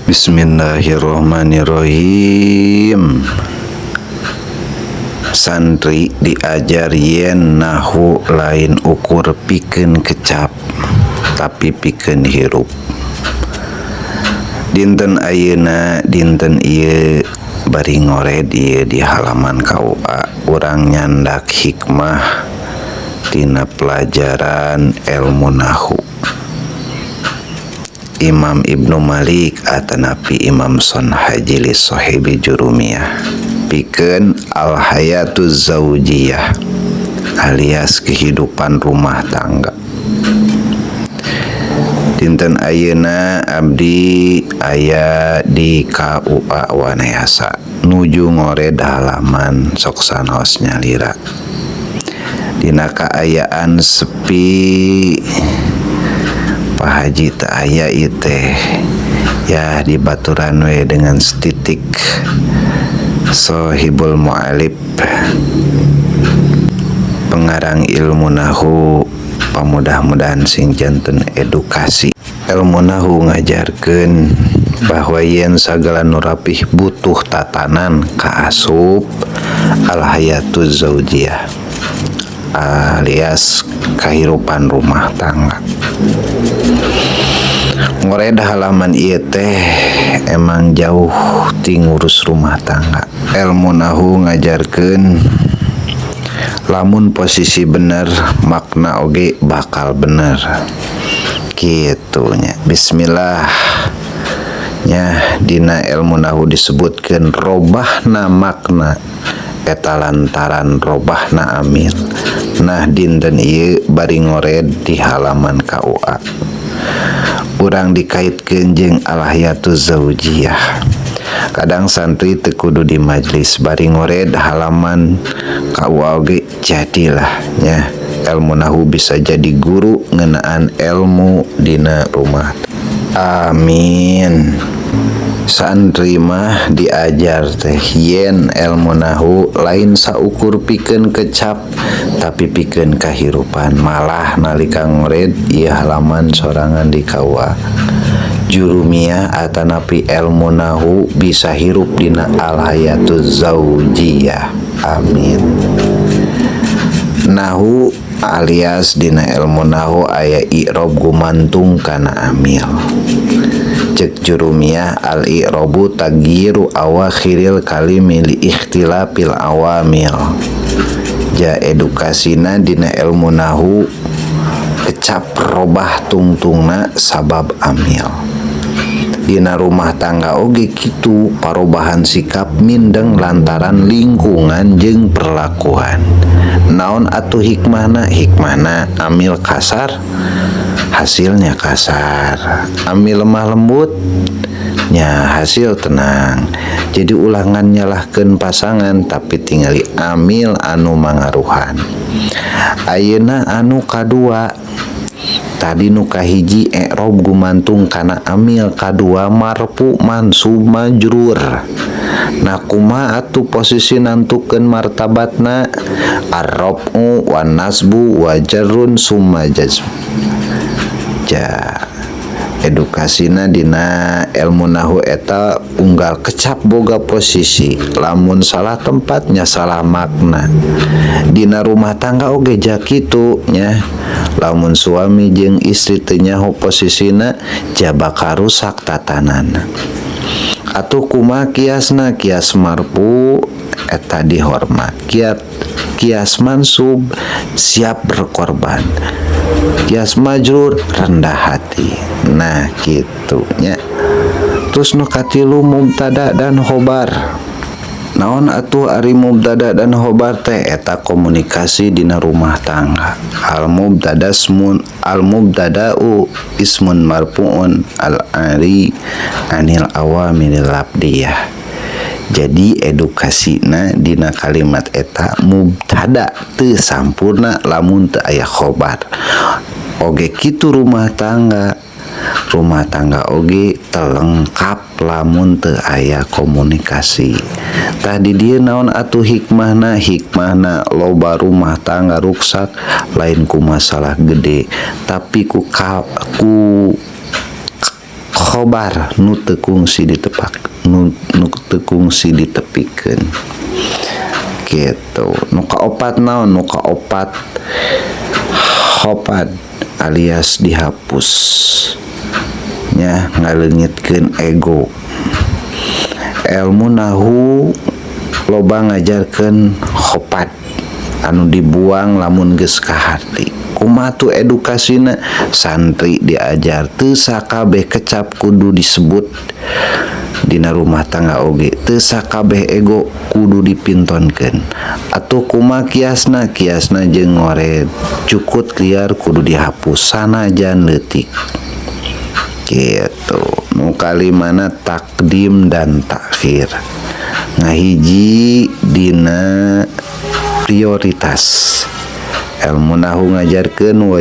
Bismillahirrahmanirrahim. Santri diajar yen nahu lain ukur pikeun kecap tapi pikeun hirup. Dinten ayeuna dinten ieu bari ngored ieu di halaman KUA urang nyandak hikmah tina pelajaran ilmu nahu. Imam Ibnu Malik atanapi Imam Son Hajili Sohibi Jurumiyah pikeun al-hayatu zaujiyah alias kehidupan rumah tangga. Dinten ayeuna abdi aya di KUA Wanayasa nuju ngored halaman sok sanaos nyalira. Dina kaayaan sepi Pak Haji teu aya ieu teh ya dibaturan we dengan setitik Sohibul Mu'alib pengarang ilmu nahu pamudah-mudahan sing janten edukasi. Ilmu nahu ngajarkeun bahwa yen sagala nu rapih butuh tatanan kaasup al-hayatu zaujiyah alias kehidupan rumah tangga. Ngored halaman ieu teh emang jauh ti ngurus rumah tangga. Ilmu nahu ngajarkeun lamun posisi bener makna oge bakal bener kitu nya. Bismillah nya dina ilmu nahu disebutkeun robahna makna eta lantaran robahna amil. Nah dinten ieu bari ngored di halaman KUA urang dikaitkeun jeung al-hayatu zaujiyah. Kadang santri teu kudu di majelis bari ngored halaman KUA oge jadilah nya ilmu nahu bisa jadi guru ngeunaan ilmu dina rumah. Amin. Santri mah diajar teh yen ilmu nahu lain saukur pikeun kecap tapi pikeun kahirupan. Malah nalika ngored ieu halaman sorangan di KUA Jurumiyah atanapi ilmu nahu bisa hirup dina al-hayatu zaujiyah. Amin. Nahu alias dina ilmu nahu aya i'rob gumantung kana amil. Cek Jurumiyah al-i'robu tagyiru awakhiril kalimi li ikhtilafil awamil. Ja edukasina dina ilmu nahu kecap robah tungtungna sabab amil. Dina rumah tangga oge kitu parobahan sikap mindeng lantaran lingkungan jeung perlakuan. Naon atuh hikmahna? Hikmahna amil kasar hasilnya kasar, ambil lemah lembut nya hasil tenang. Jadi ulangan nyalahkeun pasangan tapi tingali amil anu mangaruhan. Ayeuna anu kadua tadi nu kahiji i'rob gumantung kana amil, kadua marfu mansub majrur. Nah kumaha atuh posisi nantukeun martabatna? Ar-raf'u wan nasbu wa jarrun summa jazm. Ja edukasina dina ilmu nahu eta unggal kecap boga posisi, lamun salah tempatnya salah makna. Dina rumah tangga oge ja kitu nya, lamun suami jeung istri teu nyaho posisina ja bakal rusak tatanana. Atuh kumaha kiasna? Kias marfu eta dihormat, kias mansub siap berkorban, kias majrur rendah hati. Nah gitu nya. Terus nu katilu mubtada dan khobar. Naon atuh ari mubtada dan khobar teh? Eta komunikasi dina rumah tangga. Al-mubtada'u ismun marfu'un al-ari anil awamil labdiyah. Jadi edukasina dina kalimat eta mubtada teu sampurna lamun teu aya khobar. Oge kitu rumah tangga oge telengkap lamun teu aya komunikasi. Tadi dia naon atuh hikmahna? Hikmahna loba rumah tangga ruksak lain ku masalah gede tapi ku khobar nu teu kungsi ditepak nu teu kungsi ditepikeun gitu. Nu kaopat naon? Nu kaopat khofad alias dihapus nya ngaleungitkeun ego. Ilmu nahu loba ngajarkeun khofad anu dibuang lamun geus ka hati. Kumaha tu edukasina? Santri diajar teu sakabeh kecap kudu disebut dina rumah tangga oge, teu sakabeh ego kudu dipintonkeun. Atuh kumaha kiasna? Kiasna jeung ngored cukut liar kudu dihapus sanajan leutik gitu. Nu kalimana takdim dan takhir ngahiji dina prioritas. Ilmu nahu ngajarkeun wa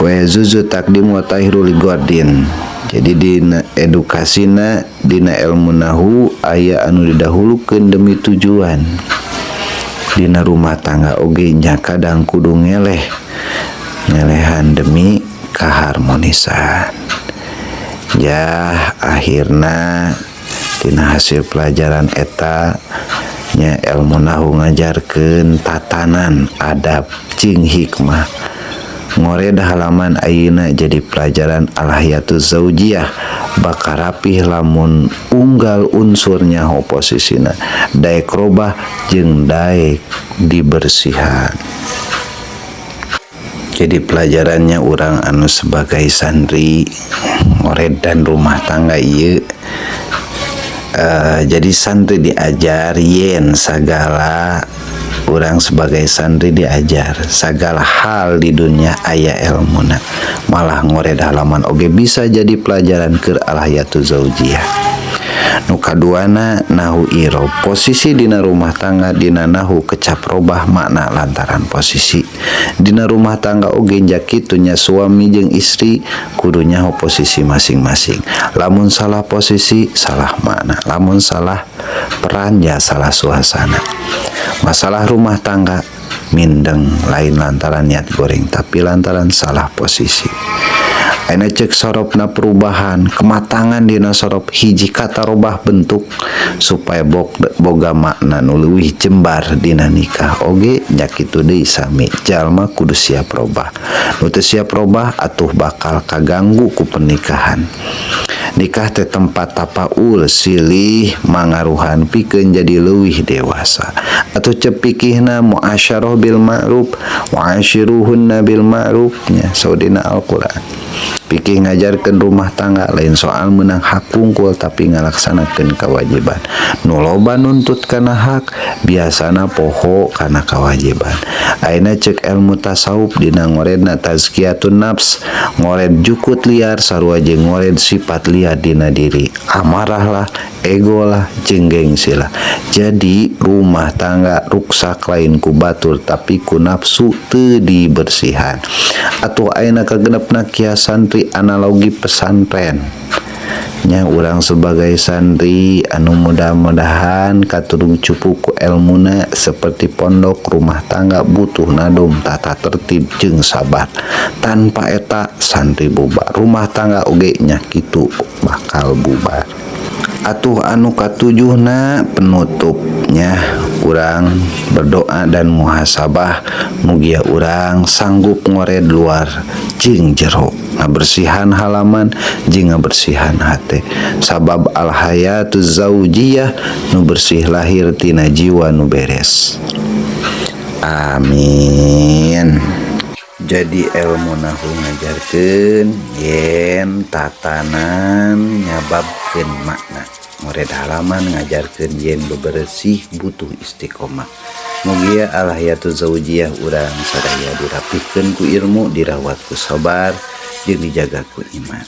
yazuzu takdim wa tahru ligordin. Jadi dina edukasina dina ilmu nahu aya anu didahulukeun demi tujuan. Dina rumah tangga oge nya kadang kudu ngelehan demi kaharmonisan. Ya akhirna dina hasil pelajaran eta nya ilmu nahu ngajarkeun tatanan adab cing hikmah. Ngored halaman ayeuna jadi pelajaran al-hayatuz zaujiyah bakal rapih lamun unggal unsurnya posisina daek robah jeung daek dibersihan. Jadi pelajarannya orang anu sebagai santri ngored dan rumah tangga ieu jadi santri diajar yen sagala orang sebagai santri diajar sagala hal di dunia aya ilmuna. Malah ngored halaman oge bisa jadi pelajaran keur al-hayatuz zaujiyah. Nu kaduana nahu irob posisi dina rumah tangga. Dina nahu kecap robah makna lantaran posisi dina rumah tangga oge jakitunya suami jeung istri kudu nyaho posisi masing-masing. Lamun salah posisi salah makna, lamun salah peran ya salah suasana. Masalah rumah tangga mindeng lain lantaran niat goreng tapi lantaran salah posisi. Aina cek sorobna perubahan kematangan dina sorob hiji kata robah bentuk supaya boga makna nu leuwih jembar dina nikah oge nya kitu deui sami jalma kudu siap robah. Nu teu siap robah atuh bakal kaganggu ku pernikahan. Nikah teh tempat tapaul silih mangaruhan pikeun jadi leuwih dewasa. Atuh cepikihna muasyarah bil ma'ruf wa ashiruhunna bil ma'ruf nya saudina Al-Qur'an. Pikih ngajarkeun rumah tangga lain soal menang hak kungkul tapi ngalaksanakeun kewajiban. Nu loba nuntut kana hak biasana poho kana kewajiban. Ayeuna ceuk ilmu tasawuf dina ngoredna tazkiyatun nafs, ngored jukut liar sarua jeung ngored sifat liar dina diri. Amarah lah, ego lah, jeung gengsi lah. Jadi rumah tangga ruksak lain ku batur tapi ku nafsu teu dibersihan. Atuh ayeuna kagenepna kias santri analogi pesantren nya urang sebagai santri anu mudah-mudahan katurung cupu ku ilmuna seperti pondok rumah tangga butuh nadum tata tertib jeung sabar. Tanpa eta santri bubar, rumah tangga oge nya kitu bakal bubar. Atuh anu katujuhna penutupnya urang berdoa dan muhasabah mugia urang sanggup ngored luar jeung jero ngabersihan halaman jeung ngabersihan hate sabab al-hayatuz zaujiyah nu bersih lahir tina jiwa nu beres. Amin. Jadi ilmu nahu ngajarkeun yen tatanan nyababkeun makna. Ngored halaman ngajarkeun yen bebersih butuh istiqomah. Mugia al-hayatuz zaujiyah urang sadaya dirapihkeun ku ilmu, dirawat ku sabar, jeung dijaga ku iman.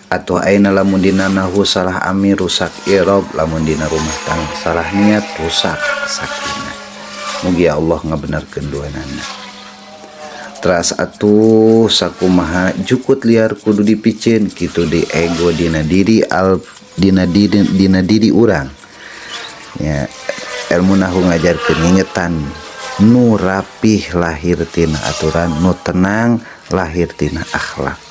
Atuh ayeuna lamun dina nahu salah amir rusak irob, lamun dina rumah tangga salah niat rusak sakinah. Mugia Allah ngabenerkeun duanana. Teras atuh sakumaha jukut liar kudu dipicin kitu di ego dina diri urang ya. Ilmu nahu ngajarkeun ngingetan nu rapih lahir tina aturan, nu tenang lahir tina akhlak.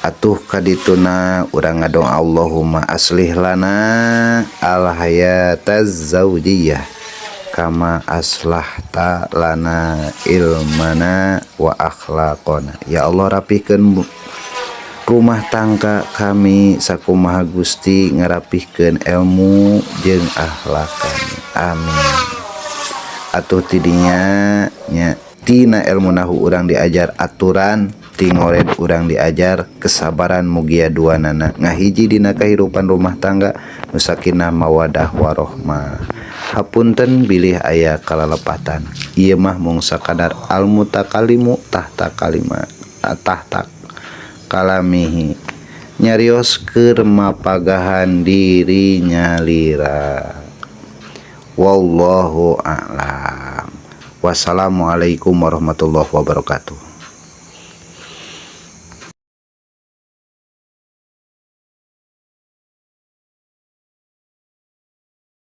atuh kadituna urang ngadong Allahumma aslih lana al hayataz zaujiyah kama aslahta lana ilmana wa akhlaqona. Ya Allah, rapihkeun rumah tangga kami sakumaha Gusti, ngarapihkeun ilmu jeung akhlakan. Amin. Atuh tidinya nya tina ilmu nahu urang diajar aturan, tingored urang diajar kesabaran mugia duanana ngahiji dina kahirupan rumah tangga nu sakinah mawadah warohmah. Hapunten bilih aya kalalepatan, ieu mah mung sakadar al mutakalimu tahta kalimat tahta kalamihi, nyarios keur mapagahan dirinya lira. Wallahu a'lam. Wassalamualaikum warahmatullahi wabarakatuh.